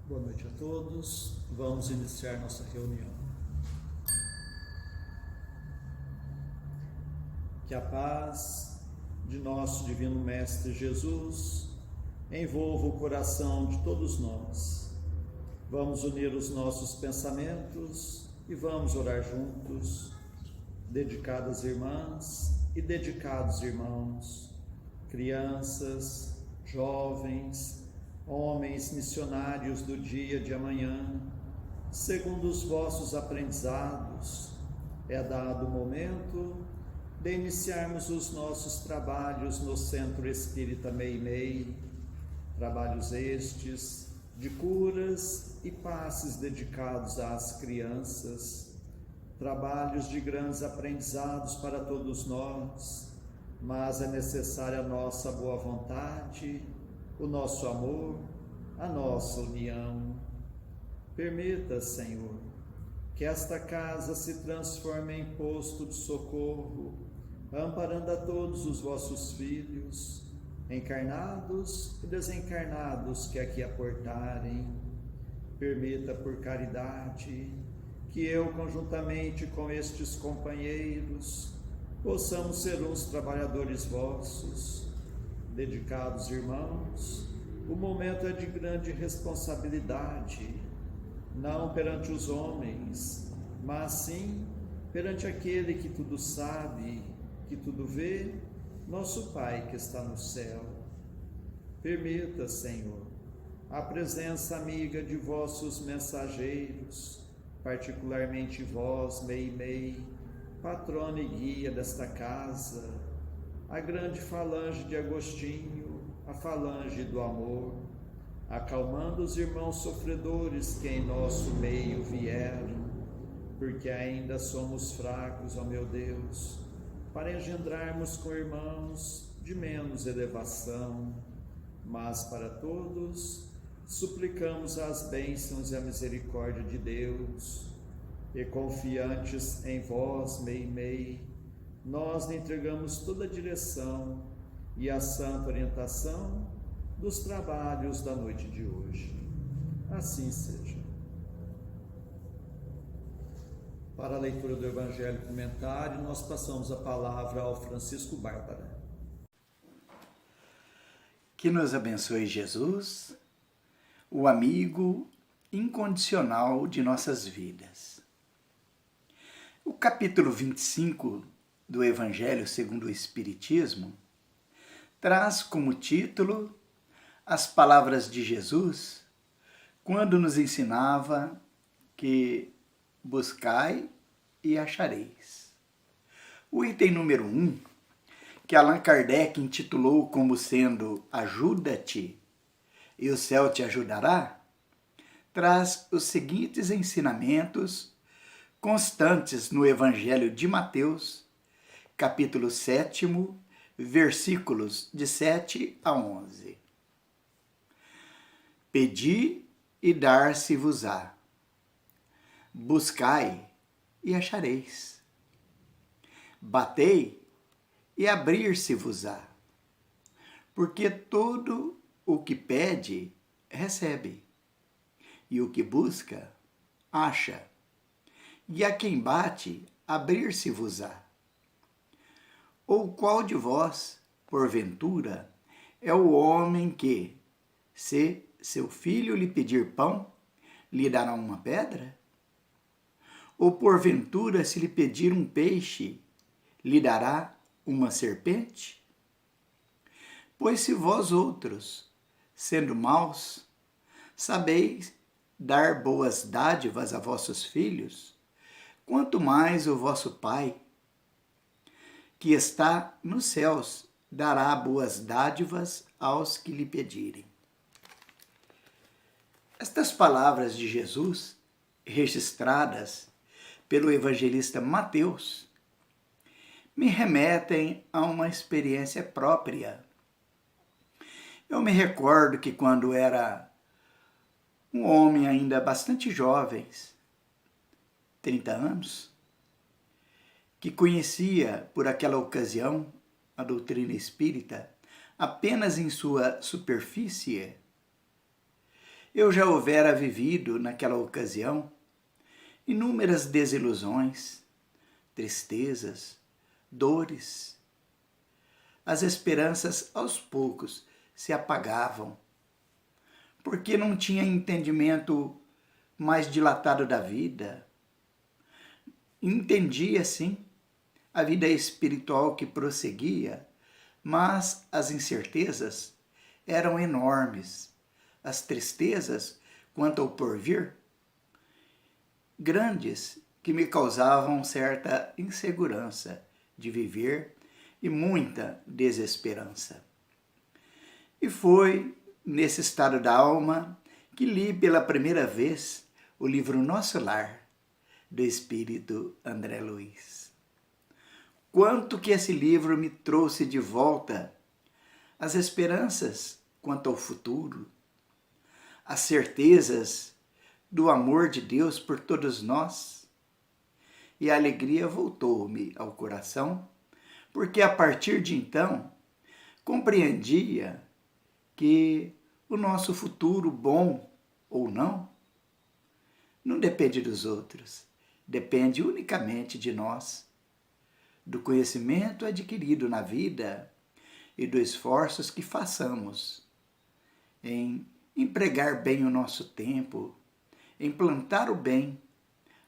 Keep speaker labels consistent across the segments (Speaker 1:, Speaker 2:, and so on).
Speaker 1: Boa noite a todos. Vamos iniciar nossa reunião. Que a paz de nosso Divino Mestre Jesus envolva o coração de todos nós. Vamos unir os nossos pensamentos e vamos orar juntos, dedicadas irmãs e dedicados irmãos, crianças, jovens, homens missionários do dia de amanhã. Segundo os vossos aprendizados, é dado o momento de iniciarmos os nossos trabalhos no Centro Espírita Meimei, trabalhos estes de curas e passes dedicados às crianças, trabalhos de grandes aprendizados para todos nós, mas é necessária a nossa boa vontade, o nosso amor, a nossa união. Permita, Senhor, que esta casa se transforme em posto de socorro, amparando a todos os vossos filhos, encarnados e desencarnados que aqui aportarem. Permita, por caridade, que eu, conjuntamente com estes companheiros, possamos ser uns trabalhadores vossos. Dedicados irmãos, o momento é de grande responsabilidade, não perante os homens, mas sim perante aquele que tudo sabe, que tudo vê, nosso Pai que está no céu. Permita, Senhor, a presença amiga de vossos mensageiros, particularmente vós, Meimei, patrona e guia desta casa, a grande falange de Agostinho, a falange do amor, acalmando os irmãos sofredores que em nosso meio vieram, porque ainda somos fracos, ó meu Deus, para engendrarmos com irmãos de menos elevação, mas para todos suplicamos as bênçãos e a misericórdia de Deus, e confiantes em vós, Meimei, nós lhe entregamos toda a direção e a santa orientação dos trabalhos da noite de hoje. Assim seja. Para a leitura do Evangelho comentário, nós passamos a palavra ao Francisco Bárbara.
Speaker 2: Que nos abençoe Jesus, o amigo incondicional de nossas vidas. O capítulo 25 do Evangelho segundo o Espiritismo traz como título as palavras de Jesus quando nos ensinava que buscai e achareis. O item número 1, que Allan Kardec intitulou como sendo Ajuda-te e o céu te ajudará, traz os seguintes ensinamentos constantes no Evangelho de Mateus, capítulo 7, versículos de 7 a 11. Pedi e dar-se-vos-á. Buscai e achareis. Batei e abrir-se-vos-á. Porque todo o que pede, recebe. E o que busca, acha. E a quem bate, abrir-se-vos-á. Ou qual de vós, porventura, é o homem que, se seu filho lhe pedir pão, lhe dará uma pedra? Ou porventura, se lhe pedir um peixe, lhe dará uma serpente? Pois se vós outros, sendo maus, sabeis dar boas dádivas a vossos filhos, quanto mais o vosso Pai, que está nos céus, dará boas dádivas aos que lhe pedirem. Estas palavras de Jesus, registradas pelo evangelista Mateus, me remetem a uma experiência própria. Eu me recordo que quando era um homem ainda bastante jovem, 30 anos, que conhecia por aquela ocasião a doutrina espírita apenas em sua superfície, eu já houvera vivido naquela ocasião inúmeras desilusões, tristezas, dores. As esperanças aos poucos se apagavam, porque não tinha entendimento mais dilatado da vida. Entendia, sim, a vida espiritual que prosseguia, mas as incertezas eram enormes, as tristezas quanto ao porvir, grandes, que me causavam certa insegurança de viver e muita desesperança. E foi nesse estado da alma que li pela primeira vez o livro Nosso Lar, do espírito André Luiz. Quanto que esse livro me trouxe de volta as esperanças quanto ao futuro, as certezas do amor de Deus por todos nós. E a alegria voltou-me ao coração, porque a partir de então compreendia que o nosso futuro, bom ou não depende dos outros, depende unicamente de nós, do conhecimento adquirido na vida e dos esforços que façamos em empregar bem o nosso tempo, em plantar o bem,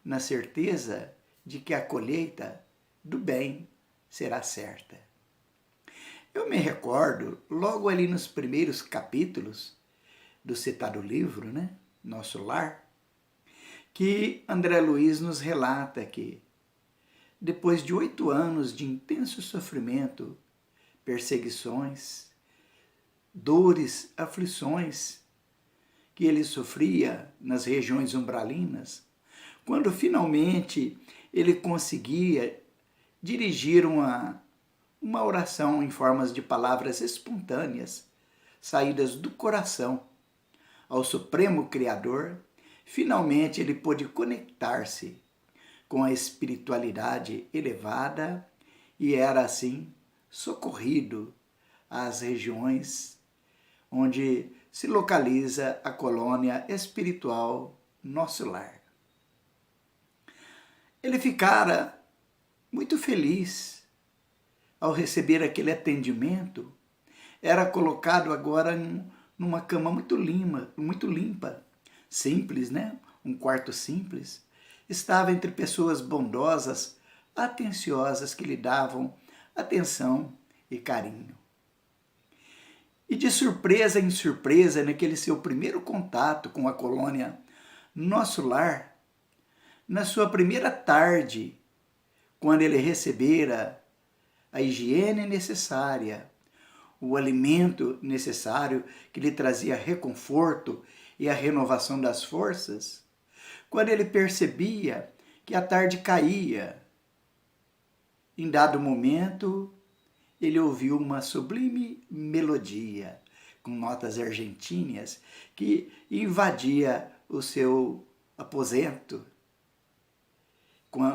Speaker 2: na certeza de que a colheita do bem será certa. Eu me recordo, logo ali nos primeiros capítulos do citado livro, Nosso Lar, que André Luiz nos relata que, depois de 8 anos de intenso sofrimento, perseguições, dores, aflições que ele sofria nas regiões umbralinas, quando finalmente ele conseguia dirigir uma oração em formas de palavras espontâneas, saídas do coração, ao Supremo Criador, finalmente ele pôde conectar-se com a espiritualidade elevada e era assim socorrido às regiões onde se localiza a colônia espiritual Nosso Lar. Ele ficara muito feliz ao receber aquele atendimento. Era colocado agora numa cama muito limpa, simples, um quarto simples. Estava entre pessoas bondosas, atenciosas, que lhe davam atenção e carinho. E de surpresa em surpresa, naquele seu primeiro contato com a colônia Nosso Lar, na sua primeira tarde, quando ele recebera a higiene necessária, o alimento necessário que lhe trazia reconforto e a renovação das forças, quando ele percebia que a tarde caía, em dado momento, ele ouviu uma sublime melodia, com notas argentíneas, que invadia o seu aposento.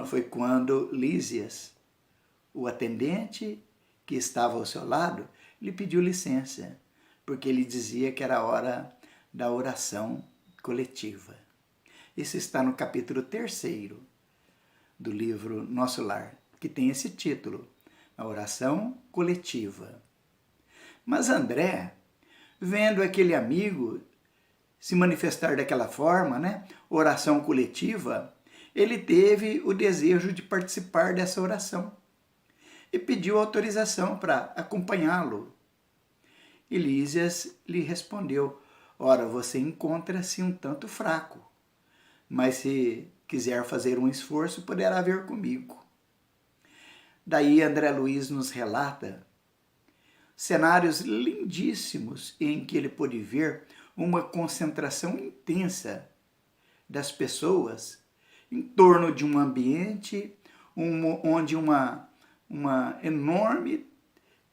Speaker 2: Foi quando Lísias, o atendente que estava ao seu lado, lhe pediu licença, porque ele dizia que era a hora da oração coletiva. Isso está no capítulo 3º do livro Nosso Lar, que tem esse título, a oração coletiva. Mas André, vendo aquele amigo se manifestar daquela forma, oração coletiva, ele teve o desejo de participar dessa oração e pediu autorização para acompanhá-lo. E Lísias lhe respondeu: ora, você encontra-se um tanto fraco, mas se quiser fazer um esforço, poderá vir comigo. Daí André Luiz nos relata cenários lindíssimos em que ele pôde ver uma concentração intensa das pessoas em torno de um ambiente onde uma enorme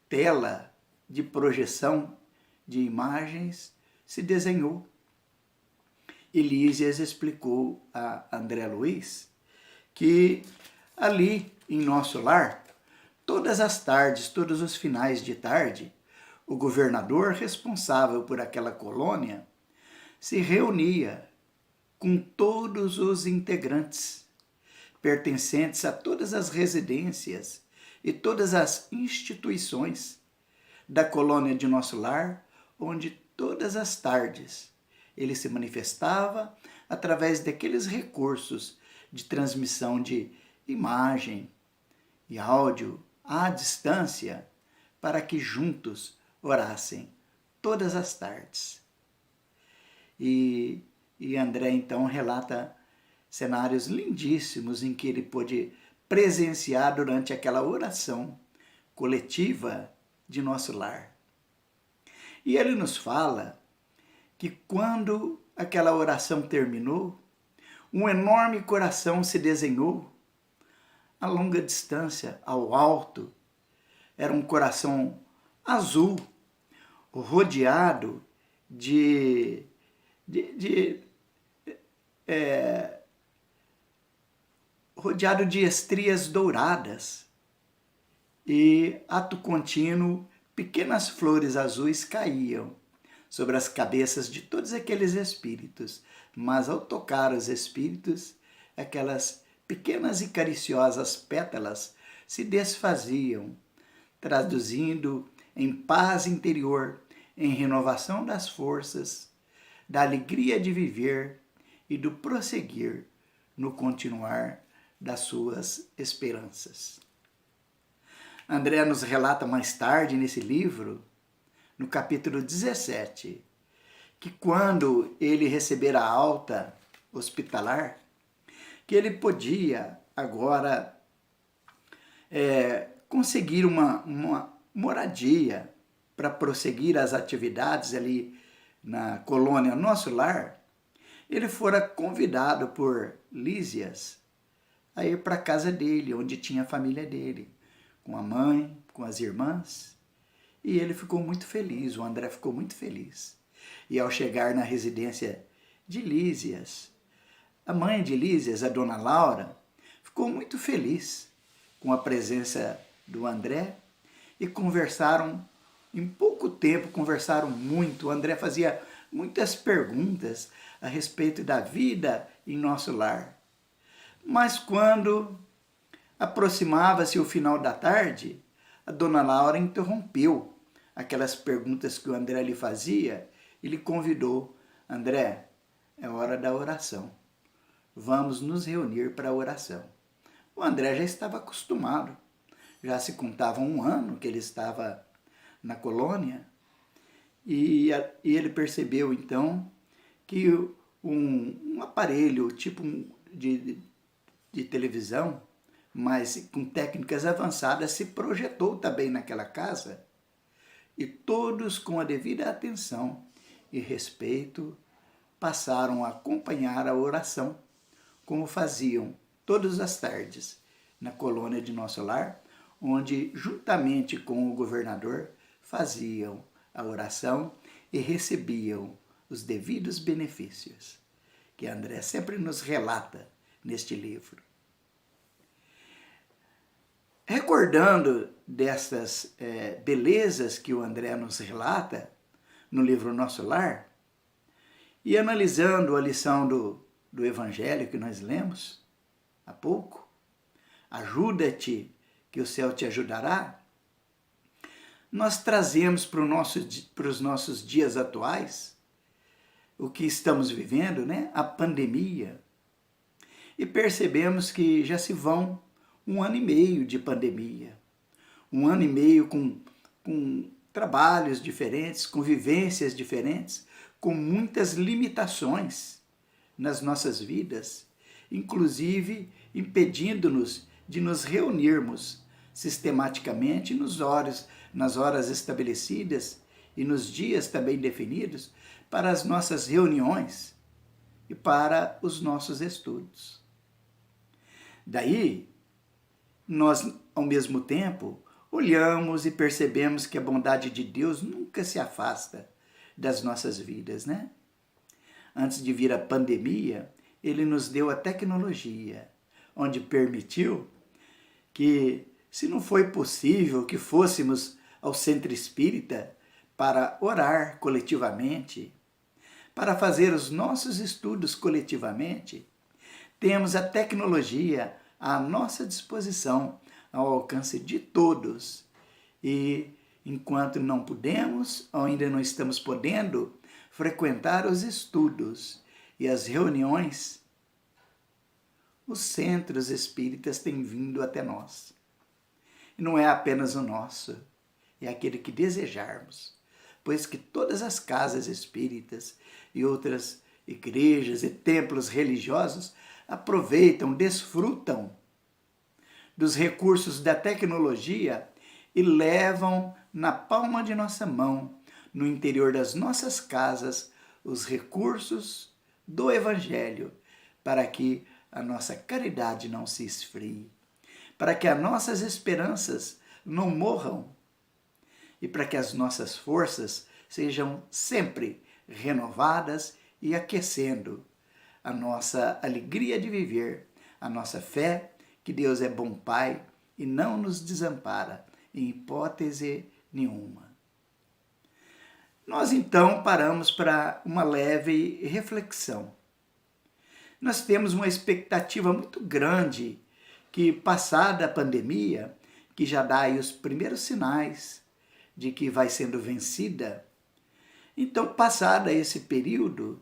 Speaker 2: tela de projeção de imagens se desenhou. E Lísias explicou a André Luiz que ali em Nosso Lar, todas as tardes, todos os finais de tarde, o governador responsável por aquela colônia se reunia com todos os integrantes, pertencentes a todas as residências e todas as instituições da colônia de Nosso Lar, onde todas as tardes ele se manifestava através daqueles recursos de transmissão de imagem e áudio à distância, para que juntos orassem todas as tardes. E André então relata cenários lindíssimos em que ele pôde presenciar durante aquela oração coletiva de Nosso Lar. E ele nos fala que quando aquela oração terminou, um enorme coração se desenhou a longa distância, ao alto. Era um coração azul, rodeado rodeado de estrias douradas. E, ato contínuo, pequenas flores azuis caíam sobre as cabeças de todos aqueles espíritos, mas ao tocar os espíritos, aquelas pequenas e cariciosas pétalas se desfaziam, traduzindo em paz interior, em renovação das forças, da alegria de viver e do prosseguir no continuar das suas esperanças. André nos relata mais tarde nesse livro, no capítulo 17, que quando ele receber a alta hospitalar, que ele podia agora conseguir uma moradia para prosseguir as atividades ali na colônia Nosso Lar, ele fora convidado por Lísias a ir para a casa dele, onde tinha a família dele, com a mãe, com as irmãs. E ele ficou muito feliz, o André ficou muito feliz. E ao chegar na residência de Lísias, a mãe de Lísias, a dona Laura, ficou muito feliz com a presença do André e conversaram, em pouco tempo, conversaram muito. O André fazia muitas perguntas a respeito da vida em Nosso Lar. Mas quando aproximava-se o final da tarde, a dona Laura interrompeu aquelas perguntas que o André lhe fazia e lhe convidou: André, é hora da oração. Vamos nos reunir para a oração. O André já estava acostumado. Já se contava um ano que ele estava na colônia e ele percebeu então que um aparelho tipo de televisão, mas com técnicas avançadas, se projetou também naquela casa e todos, com a devida atenção e respeito, passaram a acompanhar a oração, como faziam todas as tardes na colônia de Nosso Lar, onde, juntamente com o governador, faziam a oração e recebiam os devidos benefícios, que André sempre nos relata neste livro. Recordando dessas belezas que o André nos relata no livro Nosso Lar, e analisando a lição do Evangelho que nós lemos há pouco, ajuda-te que o céu te ajudará, nós trazemos para os nossos dias atuais o que estamos vivendo, né? A pandemia, e percebemos que já se vão 1 ano e meio de pandemia, 1 ano e meio com trabalhos diferentes, com vivências diferentes, com muitas limitações nas nossas vidas, inclusive impedindo-nos de nos reunirmos sistematicamente nas horas estabelecidas e nos dias também definidos para as nossas reuniões e para os nossos estudos. Daí, nós, ao mesmo tempo, olhamos e percebemos que a bondade de Deus nunca se afasta das nossas vidas, né? Antes de vir a pandemia, Ele nos deu a tecnologia, onde permitiu que, se não foi possível que fôssemos ao centro espírita para orar coletivamente, para fazer os nossos estudos coletivamente, temos a tecnologia à nossa disposição, ao alcance de todos. E enquanto não podemos, ou ainda não estamos podendo, frequentar os estudos e as reuniões, os centros espíritas têm vindo até nós. E não é apenas o nosso, é aquele que desejarmos, pois que todas as casas espíritas e outras igrejas e templos religiosos aproveitam, desfrutam dos recursos da tecnologia e levam na palma de nossa mão, no interior das nossas casas, os recursos do Evangelho, para que a nossa caridade não se esfrie, para que as nossas esperanças não morram e para que as nossas forças sejam sempre renovadas e aquecendo a nossa alegria de viver, a nossa fé que Deus é bom Pai e não nos desampara em hipótese nenhuma. Nós então paramos para uma leve reflexão. Nós temos uma expectativa muito grande que, passada a pandemia, que já dá aí os primeiros sinais de que vai sendo vencida, então, passado esse período,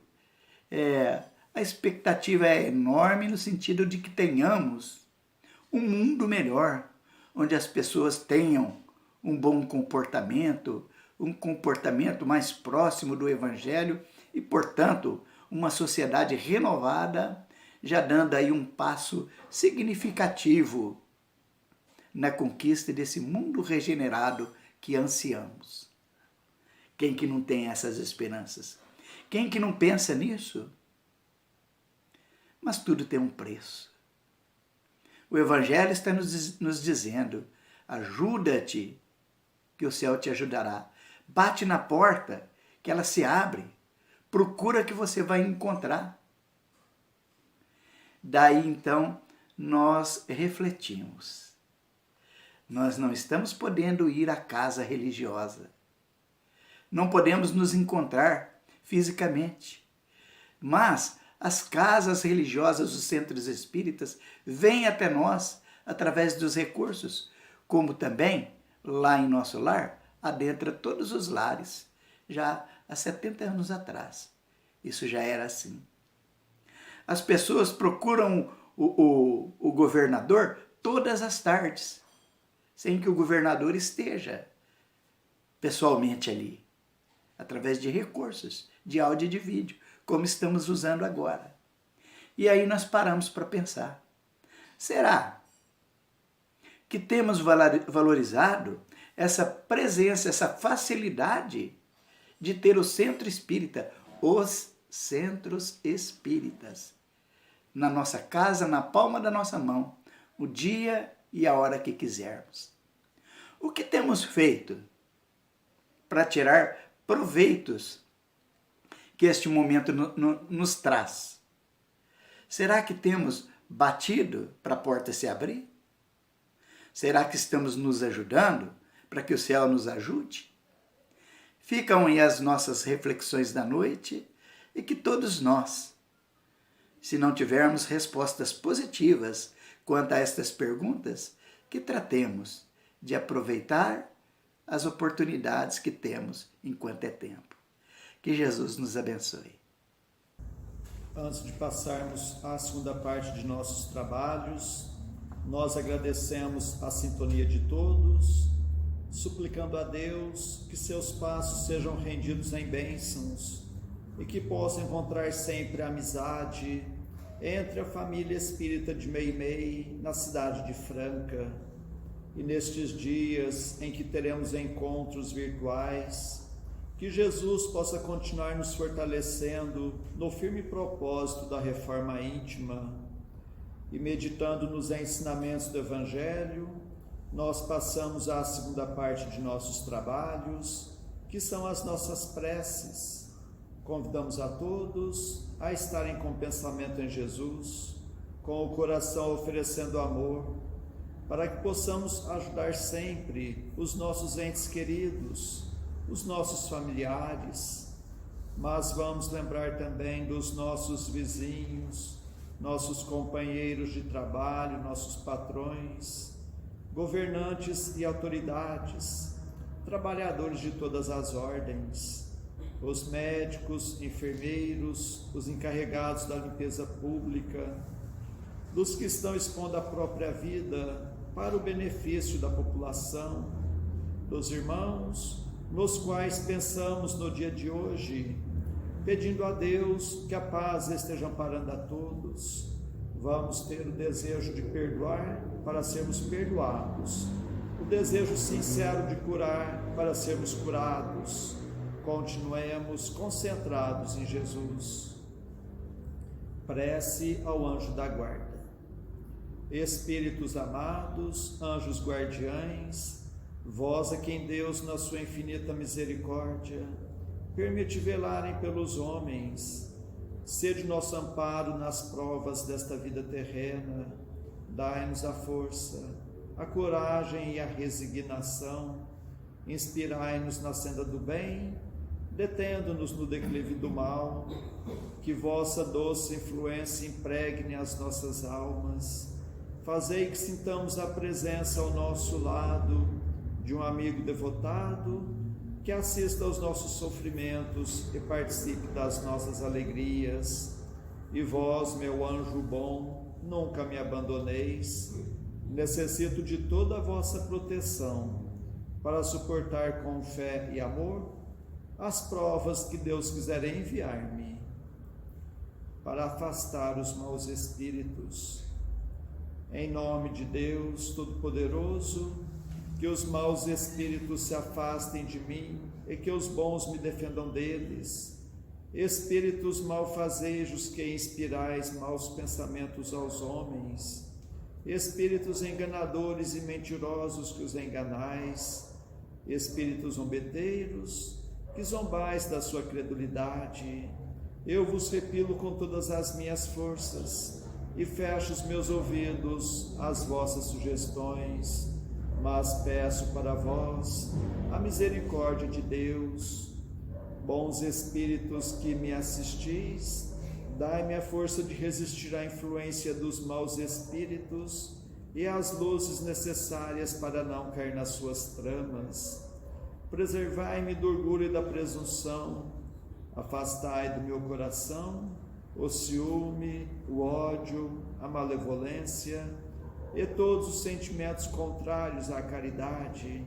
Speaker 2: a expectativa é enorme no sentido de que tenhamos um mundo melhor, onde as pessoas tenham um bom comportamento, um comportamento mais próximo do Evangelho e, portanto, uma sociedade renovada, já dando aí um passo significativo na conquista desse mundo regenerado que ansiamos. Quem que não tem essas esperanças? Quem que não pensa nisso? Mas tudo tem um preço. O Evangelho está nos dizendo, ajuda-te, que o céu te ajudará. Bate na porta, que ela se abre. Procura que você vai encontrar. Daí, então, nós refletimos. Nós não estamos podendo ir à casa religiosa. Não podemos nos encontrar fisicamente. Mas as casas religiosas, os centros espíritas, vêm até nós através dos recursos, como também, lá em nosso lar, adentra todos os lares, já há 70 anos atrás. Isso já era assim. As pessoas procuram o governador todas as tardes, sem que o governador esteja pessoalmente ali, através de recursos, de áudio e de vídeo, como estamos usando agora. E aí nós paramos para pensar, será que temos valorizado essa presença, essa facilidade de ter o centro espírita, os centros espíritas, na nossa casa, na palma da nossa mão, o dia e a hora que quisermos? O que temos feito para tirar proveitos que este momento nos traz? Será que temos batido para a porta se abrir? Será que estamos nos ajudando para que o céu nos ajude? Ficam aí as nossas reflexões da noite e que todos nós, se não tivermos respostas positivas quanto a estas perguntas, que tratemos de aproveitar as oportunidades que temos enquanto é tempo. Que Jesus nos abençoe.
Speaker 1: Antes de passarmos à segunda parte de nossos trabalhos, nós agradecemos a sintonia de todos, suplicando a Deus que seus passos sejam rendidos em bênçãos e que possam encontrar sempre a amizade entre a família espírita de Meimei, na cidade de Franca. E nestes dias em que teremos encontros virtuais, que Jesus possa continuar nos fortalecendo no firme propósito da reforma íntima. E meditando nos ensinamentos do Evangelho, nós passamos à segunda parte de nossos trabalhos, que são as nossas preces. Convidamos a todos a estarem com pensamento em Jesus, com o coração oferecendo amor, para que possamos ajudar sempre os nossos entes queridos, os nossos familiares, mas vamos lembrar também dos nossos vizinhos, nossos companheiros de trabalho, nossos patrões, governantes e autoridades, trabalhadores de todas as ordens, os médicos, enfermeiros, os encarregados da limpeza pública, dos que estão expondo a própria vida para o benefício da população, dos irmãos nos quais pensamos no dia de hoje, pedindo a Deus que a paz esteja amparando a todos. Vamos ter o desejo de perdoar para sermos perdoados, o desejo sincero de curar para sermos curados. Continuemos concentrados em Jesus. Prece ao anjo da guarda. Espíritos amados, anjos guardiães, vós a quem Deus, na sua infinita misericórdia, permite velarem pelos homens, sede nosso amparo nas provas desta vida terrena, dai-nos a força, a coragem e a resignação, inspirai-nos na senda do bem, detendo-nos no declive do mal, que vossa doce influência impregne as nossas almas, fazei que sintamos a presença ao nosso lado de um amigo devotado, que assista aos nossos sofrimentos e participe das nossas alegrias. E vós, meu anjo bom, nunca me abandoneis. Necessito de toda a vossa proteção para suportar com fé e amor as provas que Deus quiser enviar-me, para afastar os maus espíritos. Em nome de Deus Todo-Poderoso, que os maus espíritos se afastem de mim e que os bons me defendam deles. Espíritos malfazejos que inspirais maus pensamentos aos homens, espíritos enganadores e mentirosos que os enganais, espíritos zombeteiros que zombais da sua credulidade, eu vos repilo com todas as minhas forças e fecho os meus ouvidos às vossas sugestões, mas peço para vós a misericórdia de Deus. Bons espíritos que me assistis, dai-me a força de resistir à influência dos maus espíritos e as luzes necessárias para não cair nas suas tramas. Preservai-me do orgulho e da presunção, afastai do meu coração o ciúme, o ódio, a malevolência e todos os sentimentos contrários à caridade,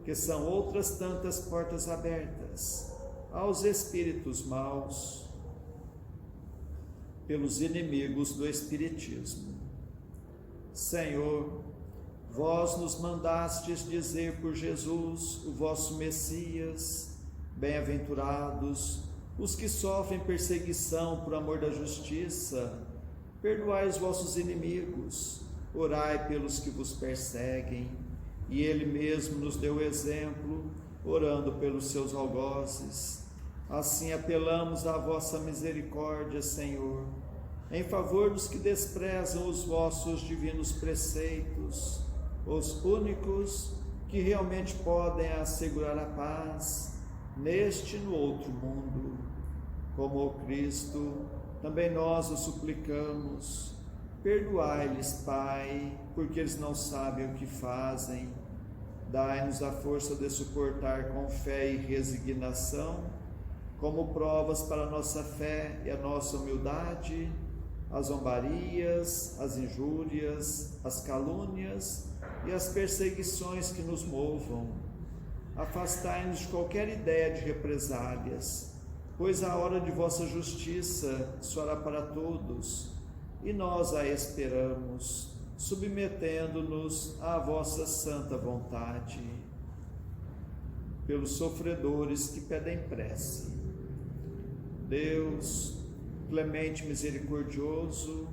Speaker 1: que são outras tantas portas abertas aos espíritos maus pelos inimigos do Espiritismo. Senhor, vós nos mandastes dizer por Jesus, o vosso Messias: bem-aventurados os que sofrem perseguição por amor da justiça, perdoai os vossos inimigos, orai pelos que vos perseguem. E ele mesmo nos deu exemplo, orando pelos seus algozes. Assim apelamos à vossa misericórdia, Senhor, em favor dos que desprezam os vossos divinos preceitos, os únicos que realmente podem assegurar a paz neste e no outro mundo. Como o Cristo, também nós o suplicamos: perdoai-lhes, Pai, porque eles não sabem o que fazem. Dai-nos a força de suportar com fé e resignação, como provas para a nossa fé e a nossa humildade, as zombarias, as injúrias, as calúnias e as perseguições que nos movam. Afastai-nos de qualquer ideia de represálias, pois a hora de vossa justiça soará para todos, e nós a esperamos, submetendo-nos à vossa santa vontade. Pelos sofredores que pedem prece, Deus, clemente e misericordioso,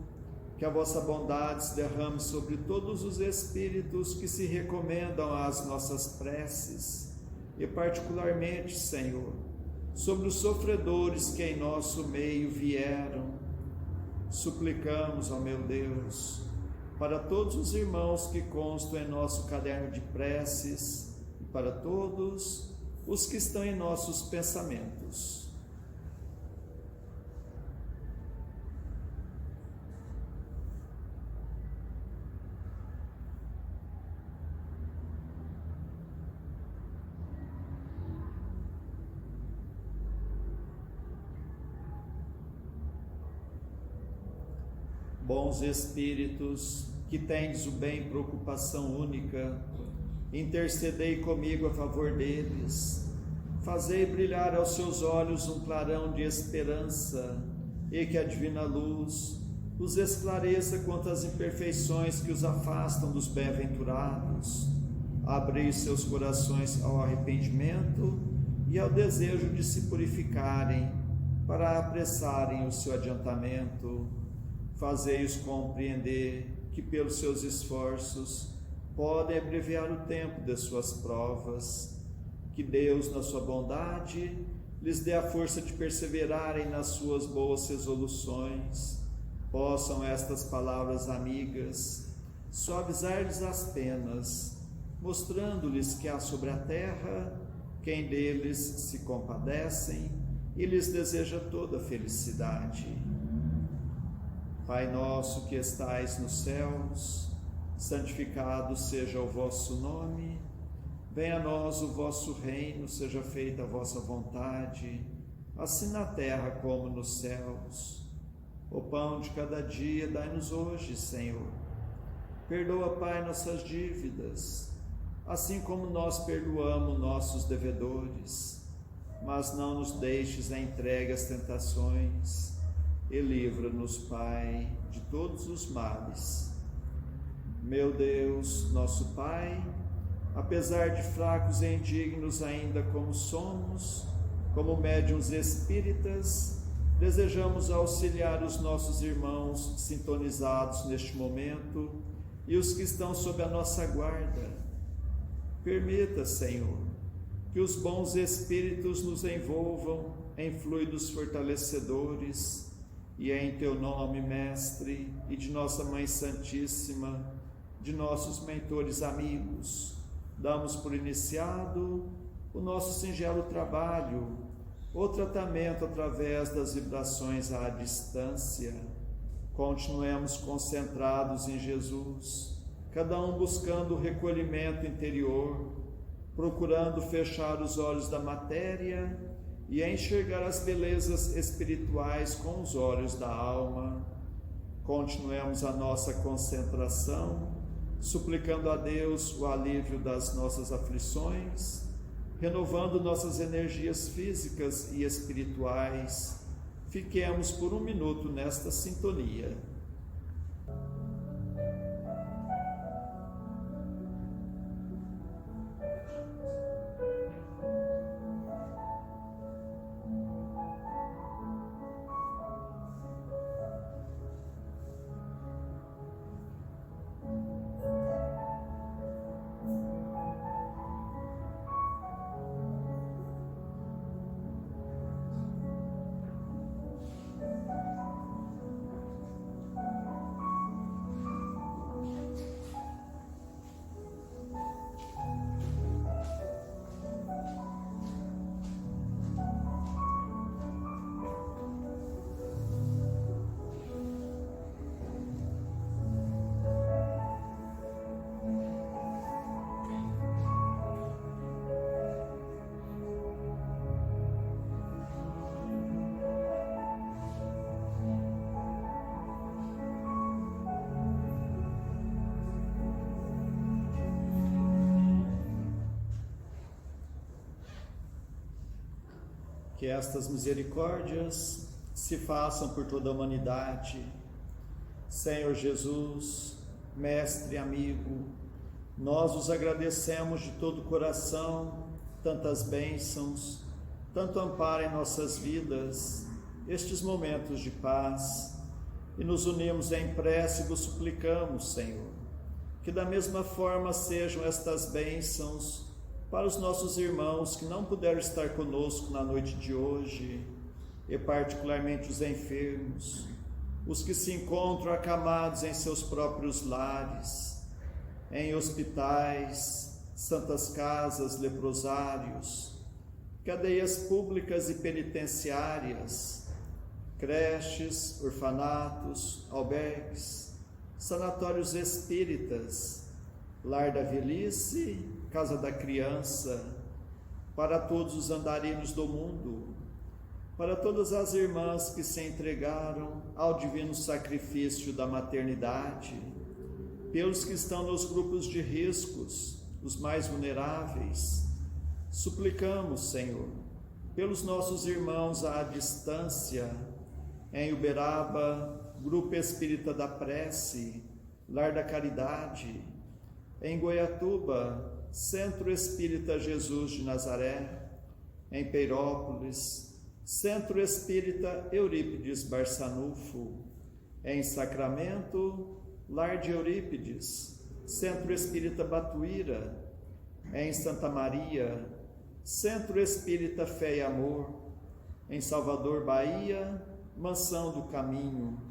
Speaker 1: que a vossa bondade se derrame sobre todos os espíritos que se recomendam às nossas preces, e particularmente, Senhor, sobre os sofredores que em nosso meio vieram. Suplicamos, ó meu Deus, para todos os irmãos que constam em nosso caderno de preces, e para todos os que estão em nossos pensamentos. Bons Espíritos, que tendes o bem por ocupação única, intercedei comigo a favor deles. Fazei brilhar aos seus olhos um clarão de esperança, e que a divina luz os esclareça quanto às imperfeições que os afastam dos bem-aventurados. Abri seus corações ao arrependimento e ao desejo de se purificarem, para apressarem o seu adiantamento. Fazei-os compreender que, pelos seus esforços, podem abreviar o tempo de suas provas. Que Deus, na sua bondade, lhes dê a força de perseverarem nas suas boas resoluções. Possam estas palavras amigas suavizar-lhes as penas, mostrando-lhes que há sobre a terra quem deles se compadecem e lhes deseja toda a felicidade. Pai nosso que estais nos céus, santificado seja o vosso nome. Venha a nós o vosso reino, seja feita a vossa vontade, assim na terra como nos céus. O pão de cada dia dai-nos hoje, Senhor. Perdoa, Pai, nossas dívidas, assim como nós perdoamos nossos devedores. Mas não nos deixes a entregue às tentações, e livra-nos, Pai, de todos os males. Meu Deus, nosso Pai, apesar de fracos e indignos ainda como somos, como médiuns espíritas, desejamos auxiliar os nossos irmãos sintonizados neste momento e os que estão sob a nossa guarda. Permita, Senhor, que os bons espíritos nos envolvam em fluidos fortalecedores, e é em Teu nome, Mestre, e de nossa Mãe Santíssima, de nossos mentores amigos, damos por iniciado o nosso singelo trabalho, o tratamento através das vibrações à distância. Continuemos concentrados em Jesus, cada um buscando o recolhimento interior, procurando fechar os olhos da matéria e enxergar as belezas espirituais com os olhos da alma. Continuemos a nossa concentração, suplicando a Deus o alívio das nossas aflições, renovando nossas energias físicas e espirituais. Fiquemos por um minuto nesta sintonia. Que estas misericórdias se façam por toda a humanidade. Senhor Jesus, Mestre e amigo, nós os agradecemos de todo o coração, tantas bênçãos, tanto amparo em nossas vidas, estes momentos de paz, e nos unimos em prece e vos suplicamos, Senhor, que da mesma forma sejam estas bênçãos para os nossos irmãos que não puderam estar conosco na noite de hoje, e particularmente os enfermos, os que se encontram acamados em seus próprios lares, em hospitais, santas casas, leprosários, cadeias públicas e penitenciárias, creches, orfanatos, albergues, sanatórios espíritas, lar da velhice, casa da criança, para todos os andarilhos do mundo, para todas as irmãs que se entregaram ao divino sacrifício da maternidade, pelos que estão nos grupos de riscos, os mais vulneráveis. Suplicamos, Senhor, pelos nossos irmãos à distância, em Uberaba, Grupo Espírita da Prece, Lar da Caridade, em Goiatuba, Centro Espírita Jesus de Nazaré, em Peirópolis, Centro Espírita Eurípides Barçanufo, em Sacramento, Lar de Eurípides, Centro Espírita Batuíra, em Santa Maria, Centro Espírita Fé e Amor, em Salvador, Bahia, Mansão do Caminho,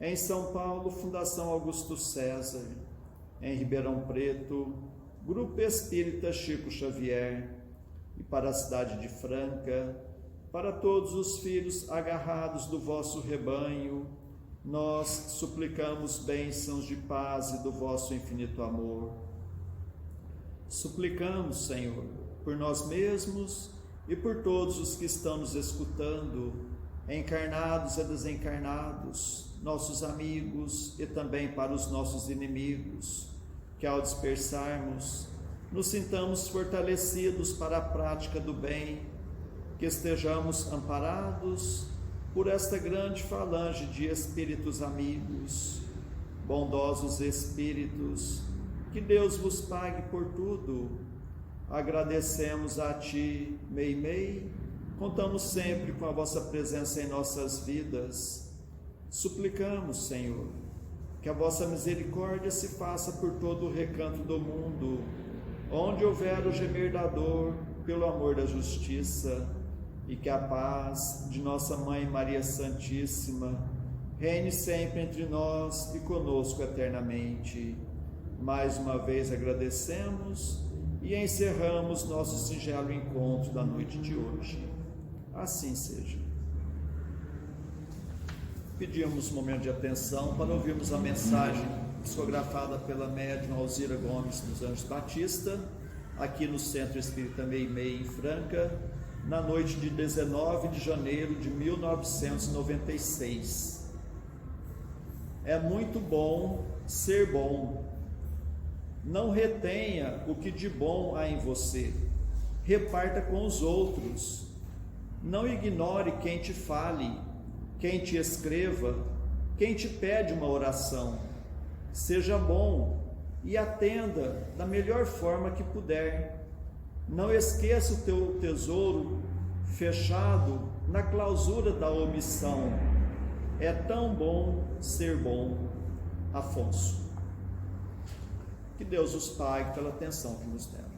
Speaker 1: em São Paulo, Fundação Augusto César, em Ribeirão Preto, Grupo Espírita Chico Xavier, e para a cidade de Franca, para todos os filhos agarrados do vosso rebanho, nós suplicamos bênçãos de paz e do vosso infinito amor. Suplicamos, Senhor, por nós mesmos e por todos os que estão nos escutando, encarnados e desencarnados, nossos amigos e também para os nossos inimigos, que ao dispersarmos, nos sintamos fortalecidos para a prática do bem, que estejamos amparados por esta grande falange de espíritos amigos, bondosos espíritos, que Deus vos pague por tudo. Agradecemos a Ti, Meimei, contamos sempre com a vossa presença em nossas vidas. Suplicamos, Senhor, que a vossa misericórdia se faça por todo o recanto do mundo, onde houver o gemer da dor, pelo amor da justiça, e que a paz de nossa Mãe Maria Santíssima reine sempre entre nós e conosco eternamente. Mais uma vez agradecemos e encerramos nosso singelo encontro da noite de hoje. Assim seja. Pedimos um momento de atenção para ouvirmos a mensagem psicografada pela médium Alzira Gomes dos Anjos Batista, aqui no Centro Espírita Meimei, em Franca, na noite de 19 de janeiro de 1996. É muito bom ser bom. Não retenha o que de bom há em você. Reparta com os outros. Não ignore quem te fale, quem te escreva, quem te pede uma oração. Seja bom e atenda da melhor forma que puder. Não esqueça o teu tesouro fechado na clausura da omissão. É tão bom ser bom. Afonso. Que Deus os pague pela atenção que nos deram.